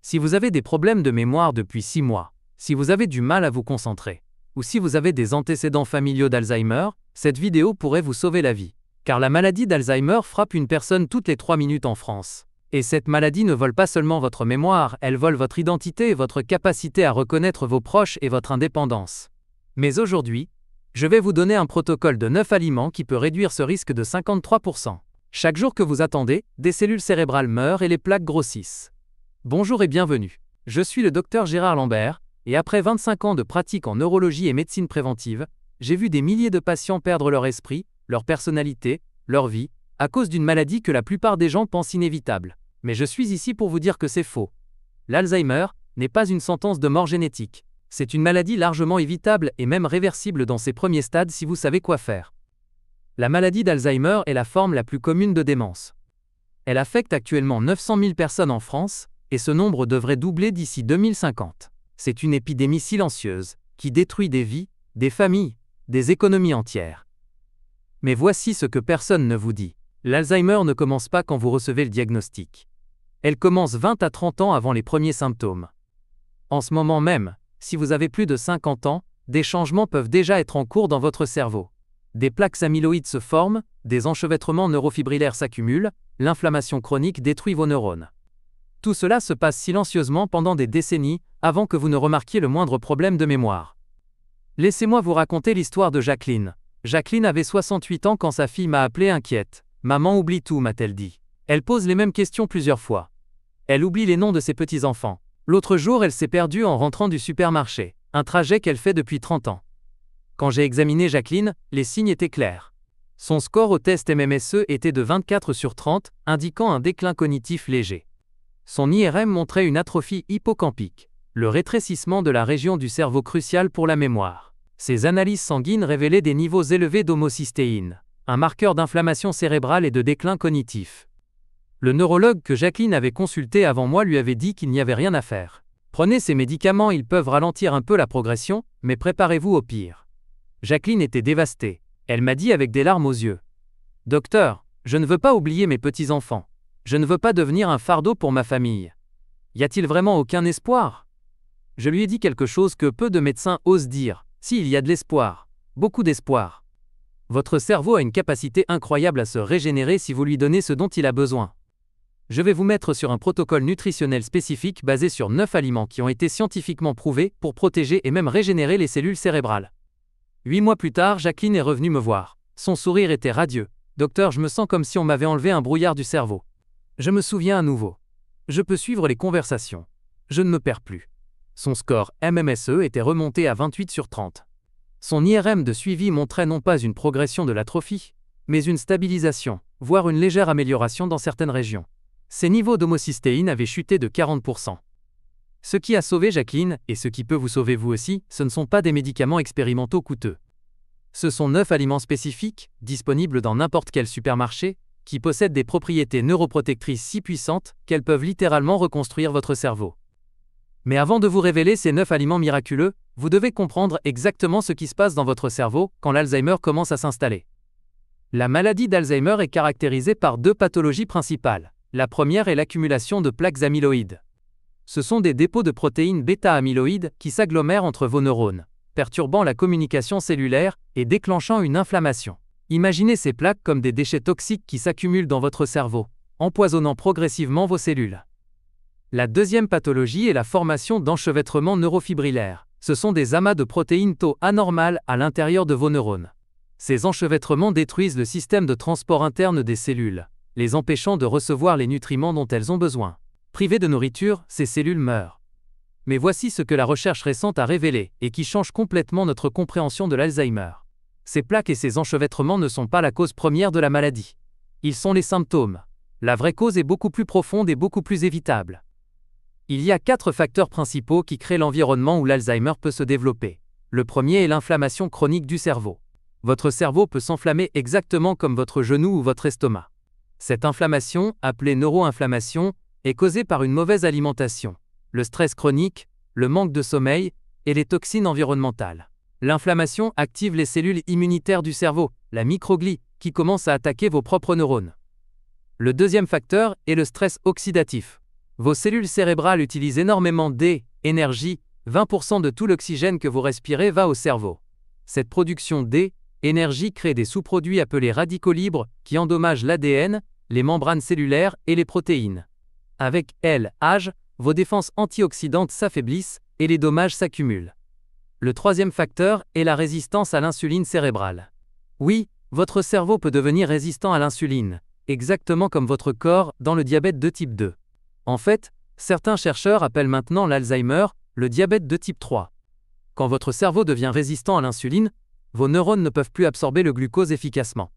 Si vous avez des problèmes de mémoire depuis 6 mois, si vous avez du mal à vous concentrer, ou si vous avez des antécédents familiaux d'Alzheimer, cette vidéo pourrait vous sauver la vie. Car la maladie d'Alzheimer frappe une personne toutes les 3 minutes en France. Et cette maladie ne vole pas seulement votre mémoire, elle vole votre identité et votre capacité à reconnaître vos proches et votre indépendance. Mais aujourd'hui, je vais vous donner un protocole de 9 aliments qui peut réduire ce risque de 53%. Chaque jour que vous attendez, des cellules cérébrales meurent et les plaques grossissent. Bonjour et bienvenue. Je suis le docteur Gérard Lambert, et après 25 ans de pratique en neurologie et médecine préventive, j'ai vu des milliers de patients perdre leur esprit, leur personnalité, leur vie, à cause d'une maladie que la plupart des gens pensent inévitable. Mais je suis ici pour vous dire que c'est faux. L'Alzheimer n'est pas une sentence de mort génétique. C'est une maladie largement évitable et même réversible dans ses premiers stades si vous savez quoi faire. La maladie d'Alzheimer est la forme la plus commune de démence. Elle affecte actuellement 900 000 personnes en France, et ce nombre devrait doubler d'ici 2050. C'est une épidémie silencieuse, qui détruit des vies, des familles, des économies entières. Mais voici ce que personne ne vous dit. L'Alzheimer ne commence pas quand vous recevez le diagnostic. Elle commence 20 à 30 ans avant les premiers symptômes. En ce moment même, si vous avez plus de 50 ans, des changements peuvent déjà être en cours dans votre cerveau. Des plaques amyloïdes se forment, des enchevêtrements neurofibrillaires s'accumulent, l'inflammation chronique détruit vos neurones. Tout cela se passe silencieusement pendant des décennies, avant que vous ne remarquiez le moindre problème de mémoire. Laissez-moi vous raconter l'histoire de Jacqueline. Jacqueline avait 68 ans quand sa fille m'a appelé inquiète. « Maman oublie tout », m'a-t-elle dit. Elle pose les mêmes questions plusieurs fois. Elle oublie les noms de ses petits-enfants. L'autre jour, elle s'est perdue en rentrant du supermarché, un trajet qu'elle fait depuis 30 ans. Quand j'ai examiné Jacqueline, les signes étaient clairs. Son score au test MMSE était de 24 sur 30, indiquant un déclin cognitif léger. Son IRM montrait une atrophie hippocampique, le rétrécissement de la région du cerveau cruciale pour la mémoire. Ses analyses sanguines révélaient des niveaux élevés d'homocystéine, un marqueur d'inflammation cérébrale et de déclin cognitif. Le neurologue que Jacqueline avait consulté avant moi lui avait dit qu'il n'y avait rien à faire. Prenez ces médicaments, ils peuvent ralentir un peu la progression, mais préparez-vous au pire. Jacqueline était dévastée. Elle m'a dit avec des larmes aux yeux. « Docteur, je ne veux pas oublier mes petits-enfants. Je ne veux pas devenir un fardeau pour ma famille. Y a-t-il vraiment aucun espoir ?» Je lui ai dit quelque chose que peu de médecins osent dire. Si, il y a de l'espoir. Beaucoup d'espoir. Votre cerveau a une capacité incroyable à se régénérer si vous lui donnez ce dont il a besoin. Je vais vous mettre sur un protocole nutritionnel spécifique basé sur 9 aliments qui ont été scientifiquement prouvés pour protéger et même régénérer les cellules cérébrales. 8 mois plus tard, Jacqueline est revenue me voir. Son sourire était radieux. « Docteur, je me sens comme si on m'avait enlevé un brouillard du cerveau. Je me souviens à nouveau. Je peux suivre les conversations. Je ne me perds plus. » Son score MMSE était remonté à 28 sur 30. Son IRM de suivi montrait non pas une progression de l'atrophie, mais une stabilisation, voire une légère amélioration dans certaines régions. Ses niveaux d'homocystéine avaient chuté de 40%. Ce qui a sauvé Jacqueline, et ce qui peut vous sauver vous aussi, ce ne sont pas des médicaments expérimentaux coûteux. Ce sont 9 aliments spécifiques, disponibles dans n'importe quel supermarché, qui possèdent des propriétés neuroprotectrices si puissantes qu'elles peuvent littéralement reconstruire votre cerveau. Mais avant de vous révéler ces 9 aliments miraculeux, vous devez comprendre exactement ce qui se passe dans votre cerveau quand l'Alzheimer commence à s'installer. La maladie d'Alzheimer est caractérisée par 2 pathologies principales. La première est l'accumulation de plaques amyloïdes. Ce sont des dépôts de protéines bêta-amyloïdes qui s'agglomèrent entre vos neurones, perturbant la communication cellulaire et déclenchant une inflammation. Imaginez ces plaques comme des déchets toxiques qui s'accumulent dans votre cerveau, empoisonnant progressivement vos cellules. La deuxième pathologie est la formation d'enchevêtrements neurofibrillaires. Ce sont des amas de protéines tau anormales à l'intérieur de vos neurones. Ces enchevêtrements détruisent le système de transport interne des cellules, les empêchant de recevoir les nutriments dont elles ont besoin. Privées de nourriture, ces cellules meurent. Mais voici ce que la recherche récente a révélé, et qui change complètement notre compréhension de l'Alzheimer. Ces plaques et ces enchevêtrements ne sont pas la cause première de la maladie. Ils sont les symptômes. La vraie cause est beaucoup plus profonde et beaucoup plus évitable. Il y a 4 facteurs principaux qui créent l'environnement où l'Alzheimer peut se développer. Le premier est l'inflammation chronique du cerveau. Votre cerveau peut s'enflammer exactement comme votre genou ou votre estomac. Cette inflammation, appelée neuroinflammation, est causée par une mauvaise alimentation, le stress chronique, le manque de sommeil et les toxines environnementales. L'inflammation active les cellules immunitaires du cerveau, la microglie, qui commence à attaquer vos propres neurones. Le deuxième facteur est le stress oxydatif. Vos cellules cérébrales utilisent énormément d'énergie, 20% de tout l'oxygène que vous respirez va au cerveau. Cette production d'énergie crée des sous-produits appelés radicaux libres qui endommagent l'ADN, les membranes cellulaires et les protéines. Avec l'âge, vos défenses antioxydantes s'affaiblissent et les dommages s'accumulent. Le troisième facteur est la résistance à l'insuline cérébrale. Oui, votre cerveau peut devenir résistant à l'insuline, exactement comme votre corps dans le diabète de type 2. En fait, certains chercheurs appellent maintenant l'Alzheimer le diabète de type 3. Quand votre cerveau devient résistant à l'insuline, vos neurones ne peuvent plus absorber le glucose efficacement.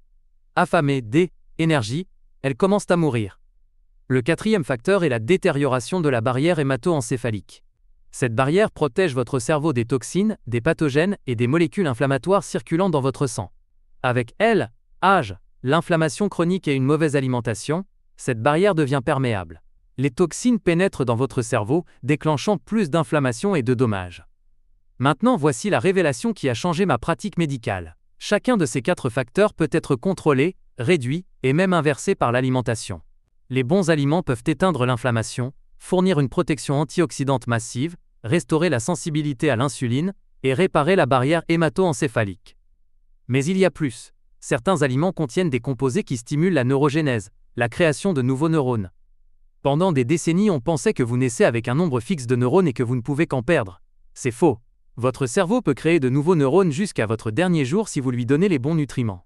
Affamées d'énergie, elles commencent à mourir. Le quatrième facteur est la détérioration de la barrière hémato-encéphalique. Cette barrière protège votre cerveau des toxines, des pathogènes et des molécules inflammatoires circulant dans votre sang. Avec l'âge, l'inflammation chronique et une mauvaise alimentation, cette barrière devient perméable. Les toxines pénètrent dans votre cerveau, déclenchant plus d'inflammation et de dommages. Maintenant, voici la révélation qui a changé ma pratique médicale. Chacun de ces 4 facteurs peut être contrôlé, réduit et même inversé par l'alimentation. Les bons aliments peuvent éteindre l'inflammation, fournir une protection antioxydante massive, restaurer la sensibilité à l'insuline et réparer la barrière hémato-encéphalique. Mais il y a plus. Certains aliments contiennent des composés qui stimulent la neurogénèse, la création de nouveaux neurones. Pendant des décennies, on pensait que vous naissez avec un nombre fixe de neurones et que vous ne pouvez qu'en perdre. C'est faux. Votre cerveau peut créer de nouveaux neurones jusqu'à votre dernier jour si vous lui donnez les bons nutriments.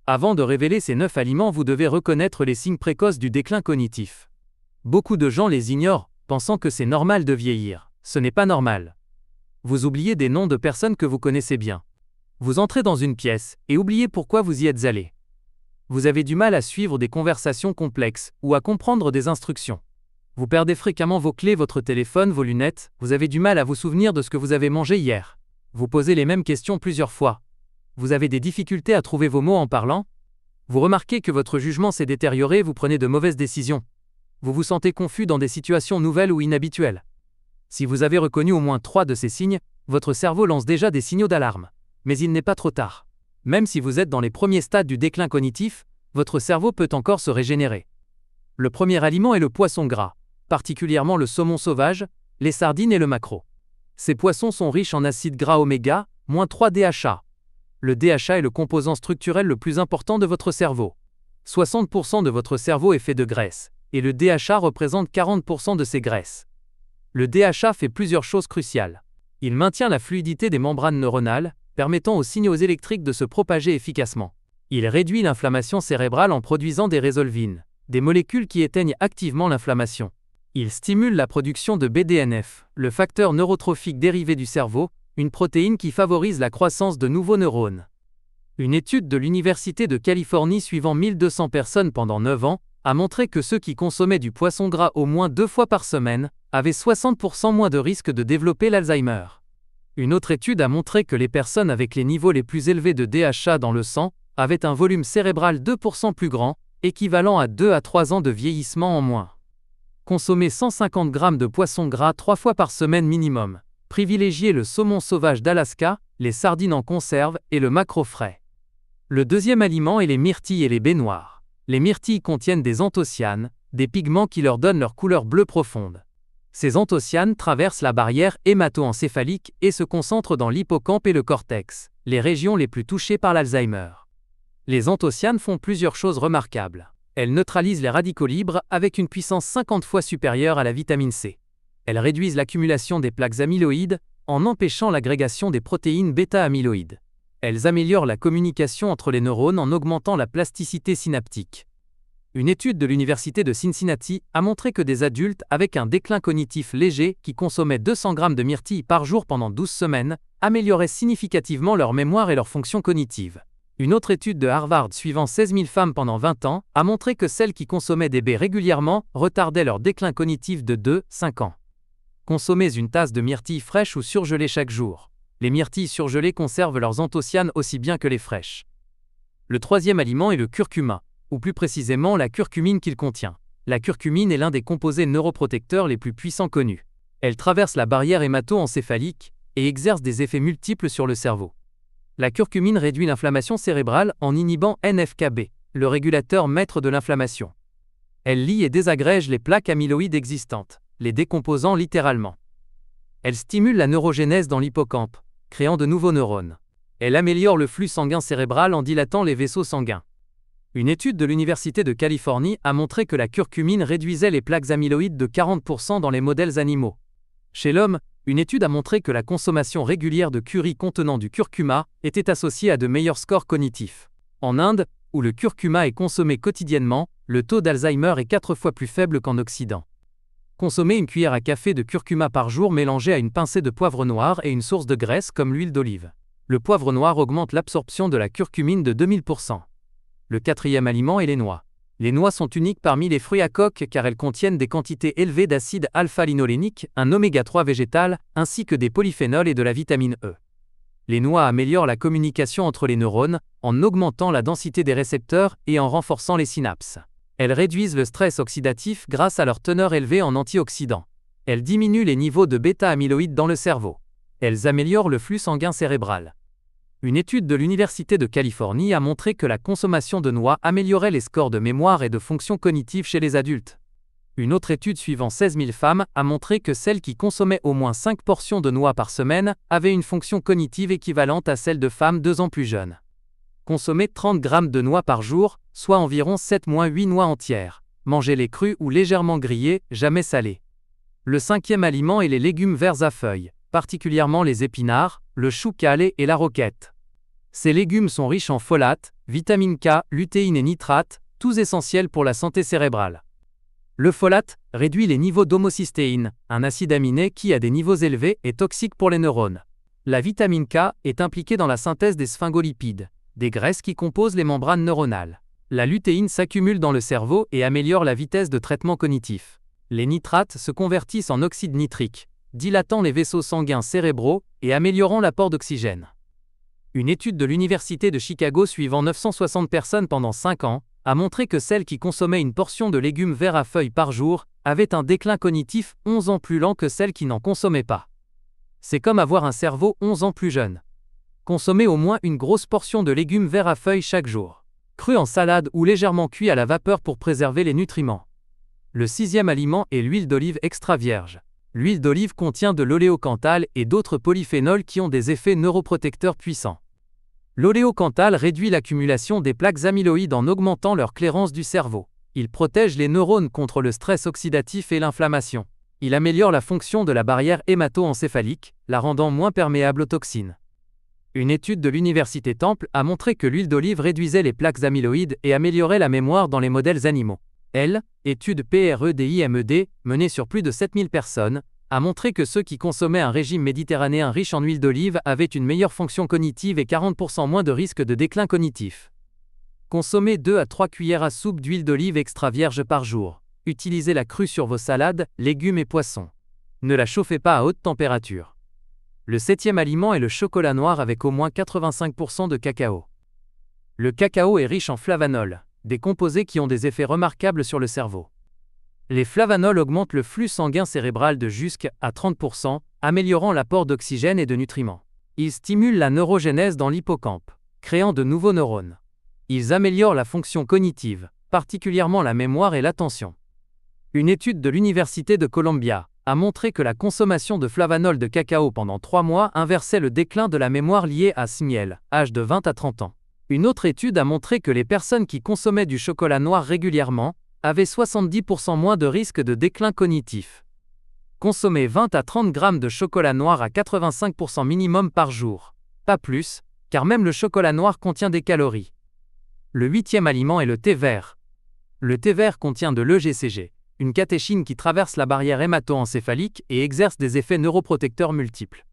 Avant de révéler ces 9 aliments, vous devez reconnaître les signes précoces du déclin cognitif. Beaucoup de gens les ignorent, pensant que c'est normal de vieillir. Ce n'est pas normal. Vous oubliez des noms de personnes que vous connaissez bien. Vous entrez dans une pièce et oubliez pourquoi vous y êtes allé. Vous avez du mal à suivre des conversations complexes ou à comprendre des instructions. Vous perdez fréquemment vos clés, votre téléphone, vos lunettes, vous avez du mal à vous souvenir de ce que vous avez mangé hier. Vous posez les mêmes questions plusieurs fois. Vous avez des difficultés à trouver vos mots en parlant. Vous remarquez que votre jugement s'est détérioré, vous prenez de mauvaises décisions. Vous vous sentez confus dans des situations nouvelles ou inhabituelles. Si vous avez reconnu au moins 3 de ces signes, votre cerveau lance déjà des signaux d'alarme. Mais il n'est pas trop tard. Même si vous êtes dans les premiers stades du déclin cognitif, votre cerveau peut encore se régénérer. Le premier aliment est le poisson gras, particulièrement le saumon sauvage, les sardines et le maquereau. Ces poissons sont riches en acides gras oméga, -3 DHA. Le DHA est le composant structurel le plus important de votre cerveau. 60% de votre cerveau est fait de graisse, et le DHA représente 40% de ces graisses. Le DHA fait plusieurs choses cruciales. Il maintient la fluidité des membranes neuronales, permettant aux signaux électriques de se propager efficacement. Il réduit l'inflammation cérébrale en produisant des résolvines, des molécules qui éteignent activement l'inflammation. Il stimule la production de BDNF, le facteur neurotrophique dérivé du cerveau, une protéine qui favorise la croissance de nouveaux neurones. Une étude de l'Université de Californie suivant 1200 personnes pendant 9 ans a montré que ceux qui consommaient du poisson gras au moins 2 fois par semaine avaient 60% moins de risque de développer l'Alzheimer. Une autre étude a montré que les personnes avec les niveaux les plus élevés de DHA dans le sang avaient un volume cérébral 2% plus grand, équivalent à 2 à 3 ans de vieillissement en moins. Consommez 150 g de poisson gras 3 fois par semaine minimum. Privilégiez le saumon sauvage d'Alaska, les sardines en conserve et le maquereau frais. Le deuxième aliment est les myrtilles et les baies noires. Les myrtilles contiennent des anthocyanes, des pigments qui leur donnent leur couleur bleue profonde. Ces anthocyanes traversent la barrière hémato-encéphalique et se concentrent dans l'hippocampe et le cortex, les régions les plus touchées par l'Alzheimer. Les anthocyanes font plusieurs choses remarquables. Elles neutralisent les radicaux libres avec une puissance 50 fois supérieure à la vitamine C. Elles réduisent l'accumulation des plaques amyloïdes en empêchant l'agrégation des protéines bêta-amyloïdes. Elles améliorent la communication entre les neurones en augmentant la plasticité synaptique. Une étude de l'Université de Cincinnati a montré que des adultes avec un déclin cognitif léger qui consommaient 200 g de myrtilles par jour pendant 12 semaines amélioraient significativement leur mémoire et leur fonction cognitive. Une autre étude de Harvard suivant 16 000 femmes pendant 20 ans a montré que celles qui consommaient des baies régulièrement retardaient leur déclin cognitif de 2-5 ans. Consommez une tasse de myrtilles fraîches ou surgelées chaque jour. Les myrtilles surgelées conservent leurs anthocyanes aussi bien que les fraîches. Le troisième aliment est le curcuma, ou plus précisément la curcumine qu'il contient. La curcumine est l'un des composés neuroprotecteurs les plus puissants connus. Elle traverse la barrière hémato-encéphalique et exerce des effets multiples sur le cerveau. La curcumine réduit l'inflammation cérébrale en inhibant NF-κB, le régulateur maître de l'inflammation. Elle lie et désagrège les plaques amyloïdes existantes, les décomposant littéralement. Elle stimule la neurogénèse dans l'hippocampe, créant de nouveaux neurones. Elle améliore le flux sanguin cérébral en dilatant les vaisseaux sanguins. Une étude de l'Université de Californie a montré que la curcumine réduisait les plaques amyloïdes de 40% dans les modèles animaux. Chez l'homme, une étude a montré que la consommation régulière de curry contenant du curcuma était associée à de meilleurs scores cognitifs. En Inde, où le curcuma est consommé quotidiennement, le taux d'Alzheimer est 4 fois plus faible qu'en Occident. Consommez une cuillère à café de curcuma par jour mélangée à une pincée de poivre noir et une source de graisse comme l'huile d'olive. Le poivre noir augmente l'absorption de la curcumine de 2000%. Le quatrième aliment est les noix. Les noix sont uniques parmi les fruits à coque car elles contiennent des quantités élevées d'acide alpha-linolénique, un oméga 3 végétal, ainsi que des polyphénols et de la vitamine E. Les noix améliorent la communication entre les neurones, en augmentant la densité des récepteurs et en renforçant les synapses. Elles réduisent le stress oxydatif grâce à leur teneur élevée en antioxydants. Elles diminuent les niveaux de bêta-amyloïdes dans le cerveau. Elles améliorent le flux sanguin cérébral. Une étude de l'Université de Californie a montré que la consommation de noix améliorait les scores de mémoire et de fonction cognitive chez les adultes. Une autre étude suivant 16 000 femmes a montré que celles qui consommaient au moins 5 portions de noix par semaine avaient une fonction cognitive équivalente à celle de femmes 2 ans plus jeunes. Consommez 30 grammes de noix par jour, soit environ 7-8 noix entières. Mangez-les crues ou légèrement grillées, jamais salées. Le cinquième aliment est les légumes verts à feuilles, particulièrement les épinards, le chou calé et la roquette. Ces légumes sont riches en folate, vitamine K, lutéine et nitrate, tous essentiels pour la santé cérébrale. Le folate réduit les niveaux d'homocystéine, un acide aminé qui, à des niveaux élevés, est toxique pour les neurones. La vitamine K est impliquée dans la synthèse des sphingolipides, des graisses qui composent les membranes neuronales. La lutéine s'accumule dans le cerveau et améliore la vitesse de traitement cognitif. Les nitrates se convertissent en oxyde nitrique, dilatant les vaisseaux sanguins cérébraux et améliorant l'apport d'oxygène. Une étude de l'Université de Chicago suivant 960 personnes pendant 5 ans a montré que celles qui consommaient une portion de légumes verts à feuilles par jour avaient un déclin cognitif 11 ans plus lent que celles qui n'en consommaient pas. C'est comme avoir un cerveau 11 ans plus jeune. Consommez au moins une grosse portion de légumes verts à feuilles chaque jour, crus en salade ou légèrement cuits à la vapeur pour préserver les nutriments. Le sixième aliment est l'huile d'olive extra vierge. L'huile d'olive contient de l'oléocanthal et d'autres polyphénols qui ont des effets neuroprotecteurs puissants. L'oléocanthal réduit l'accumulation des plaques amyloïdes en augmentant leur clairance du cerveau. Il protège les neurones contre le stress oxydatif et l'inflammation. Il améliore la fonction de la barrière hémato-encéphalique, la rendant moins perméable aux toxines. Une étude de l'Université Temple a montré que l'huile d'olive réduisait les plaques amyloïdes et améliorait la mémoire dans les modèles animaux. Étude PREDIMED, menée sur plus de 7000 personnes, a montré que ceux qui consommaient un régime méditerranéen riche en huile d'olive avaient une meilleure fonction cognitive et 40% moins de risque de déclin cognitif. Consommez 2 à 3 cuillères à soupe d'huile d'olive extra vierge par jour. Utilisez-la crue sur vos salades, légumes et poissons. Ne la chauffez pas à haute température. Le septième aliment est le chocolat noir avec au moins 85% de cacao. Le cacao est riche en flavanols, des composés qui ont des effets remarquables sur le cerveau. Les flavanols augmentent le flux sanguin cérébral de jusqu'à 30%, améliorant l'apport d'oxygène et de nutriments. Ils stimulent la neurogénèse dans l'hippocampe, créant de nouveaux neurones. Ils améliorent la fonction cognitive, particulièrement la mémoire et l'attention. Une étude de l'Université de Columbia a montré que la consommation de flavanols de cacao pendant 3 mois inversait le déclin de la mémoire lié à SMIEL, âge de 20 à 30 ans. Une autre étude a montré que les personnes qui consommaient du chocolat noir régulièrement avaient 70% moins de risque de déclin cognitif. Consommez 20 à 30 grammes de chocolat noir à 85% minimum par jour. Pas plus, car même le chocolat noir contient des calories. Le huitième aliment est le thé vert. Le thé vert contient de l'EGCG, une catéchine qui traverse la barrière hémato-encéphalique et exerce des effets neuroprotecteurs multiples.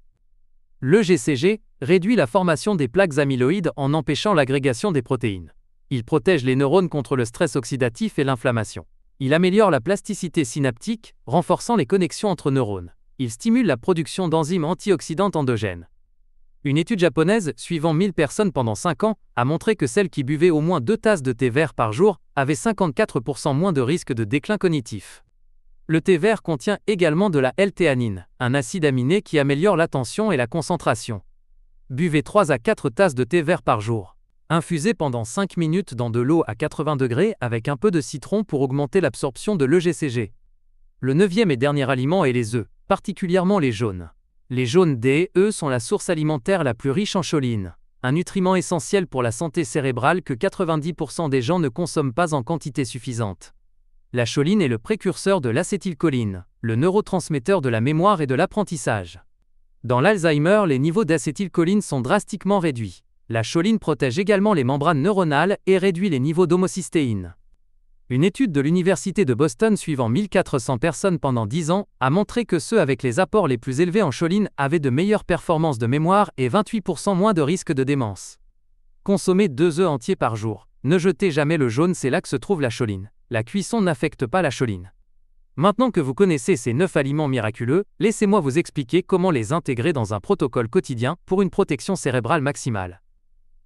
L'EGCG réduit la formation des plaques amyloïdes en empêchant l'agrégation des protéines. Il protège les neurones contre le stress oxydatif et l'inflammation. Il améliore la plasticité synaptique, renforçant les connexions entre neurones. Il stimule la production d'enzymes antioxydantes endogènes. Une étude japonaise, suivant 1000 personnes pendant 5 ans, a montré que celles qui buvaient au moins 2 tasses de thé vert par jour avaient 54% moins de risque de déclin cognitif. Le thé vert contient également de la L-théanine, un acide aminé qui améliore l'attention et la concentration. Buvez 3 à 4 tasses de thé vert par jour. Infusez pendant 5 minutes dans de l'eau à 80 degrés avec un peu de citron pour augmenter l'absorption de l'EGCG. Le 9e et dernier aliment est les œufs, particulièrement les jaunes. Les jaunes des œufs sont la source alimentaire la plus riche en choline, un nutriment essentiel pour la santé cérébrale que 90% des gens ne consomment pas en quantité suffisante. La choline est le précurseur de l'acétylcholine, le neurotransmetteur de la mémoire et de l'apprentissage. Dans l'Alzheimer, les niveaux d'acétylcholine sont drastiquement réduits. La choline protège également les membranes neuronales et réduit les niveaux d'homocystéine. Une étude de l'Université de Boston suivant 1400 personnes pendant 10 ans a montré que ceux avec les apports les plus élevés en choline avaient de meilleures performances de mémoire et 28% moins de risque de démence. Consommez 2 œufs entiers par jour. Ne jetez jamais le jaune, c'est là que se trouve la choline. La cuisson n'affecte pas la choline. Maintenant que vous connaissez ces 9 aliments miraculeux, laissez-moi vous expliquer comment les intégrer dans un protocole quotidien pour une protection cérébrale maximale.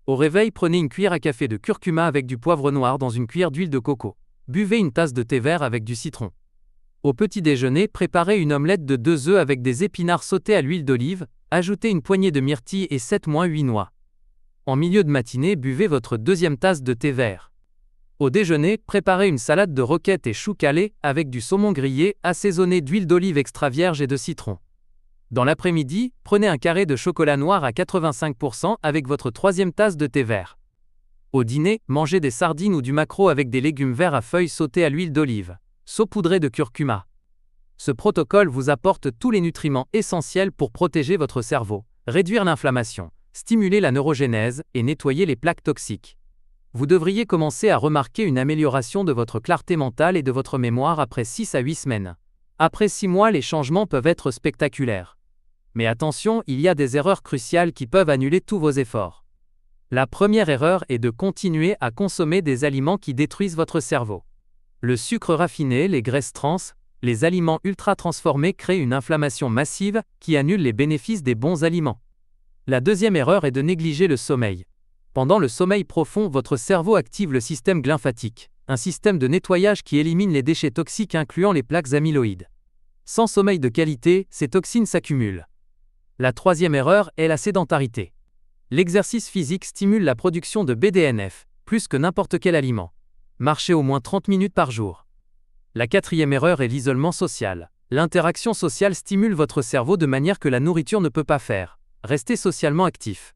Au réveil, prenez une cuillère à café de curcuma avec du poivre noir dans une cuillère d'huile de coco. Buvez une tasse de thé vert avec du citron. Au petit déjeuner, préparez une omelette de 2 œufs avec des épinards sautés à l'huile d'olive, ajoutez une poignée de myrtille et 7-8 noix. En milieu de matinée, buvez votre 2e tasse de thé vert. Au déjeuner, préparez une salade de roquettes et choux calés avec du saumon grillé, assaisonné d'huile d'olive extra vierge et de citron. Dans l'après-midi, prenez un carré de chocolat noir à 85% avec votre 3e tasse de thé vert. Au dîner, mangez des sardines ou du maquereau avec des légumes verts à feuilles sautés à l'huile d'olive, saupoudrés de curcuma. Ce protocole vous apporte tous les nutriments essentiels pour protéger votre cerveau, réduire l'inflammation, stimuler la neurogénèse et nettoyer les plaques toxiques. Vous devriez commencer à remarquer une amélioration de votre clarté mentale et de votre mémoire après 6 à 8 semaines. Après 6 mois, les changements peuvent être spectaculaires. Mais attention, il y a des erreurs cruciales qui peuvent annuler tous vos efforts. La première erreur est de continuer à consommer des aliments qui détruisent votre cerveau. Le sucre raffiné, les graisses trans, les aliments ultra transformés créent une inflammation massive qui annule les bénéfices des bons aliments. La deuxième erreur est de négliger le sommeil. Pendant le sommeil profond, votre cerveau active le système glymphatique, un système de nettoyage qui élimine les déchets toxiques incluant les plaques amyloïdes. Sans sommeil de qualité, ces toxines s'accumulent. La troisième erreur est la sédentarité. L'exercice physique stimule la production de BDNF, plus que n'importe quel aliment. Marchez au moins 30 minutes par jour. La quatrième erreur est l'isolement social. L'interaction sociale stimule votre cerveau de manière que la nourriture ne peut pas faire. Restez socialement actif.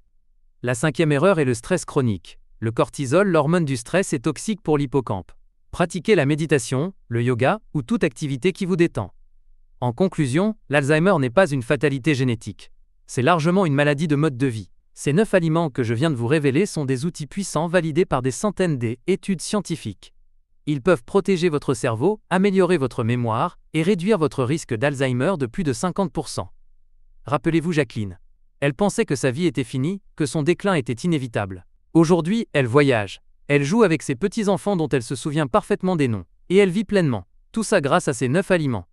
La cinquième erreur est le stress chronique. Le cortisol, l'hormone du stress, est toxique pour l'hippocampe. Pratiquez la méditation, le yoga ou toute activité qui vous détend. En conclusion, l'Alzheimer n'est pas une fatalité génétique. C'est largement une maladie de mode de vie. Ces 9 aliments que je viens de vous révéler sont des outils puissants validés par des centaines d'études scientifiques. Ils peuvent protéger votre cerveau, améliorer votre mémoire et réduire votre risque d'Alzheimer de plus de 50%. Rappelez-vous Jacqueline. Elle pensait que sa vie était finie, que son déclin était inévitable. Aujourd'hui, elle voyage. Elle joue avec ses petits-enfants dont elle se souvient parfaitement des noms. Et elle vit pleinement. Tout ça grâce à ces 9 aliments.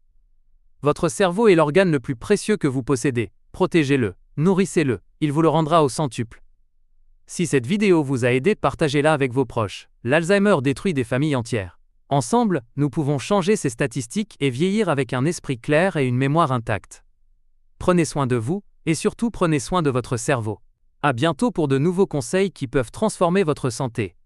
Votre cerveau est l'organe le plus précieux que vous possédez. Protégez-le, nourrissez-le, il vous le rendra au centuple. Si cette vidéo vous a aidé, partagez-la avec vos proches. L'Alzheimer détruit des familles entières. Ensemble, nous pouvons changer ces statistiques et vieillir avec un esprit clair et une mémoire intacte. Prenez soin de vous, et surtout prenez soin de votre cerveau. À bientôt pour de nouveaux conseils qui peuvent transformer votre santé.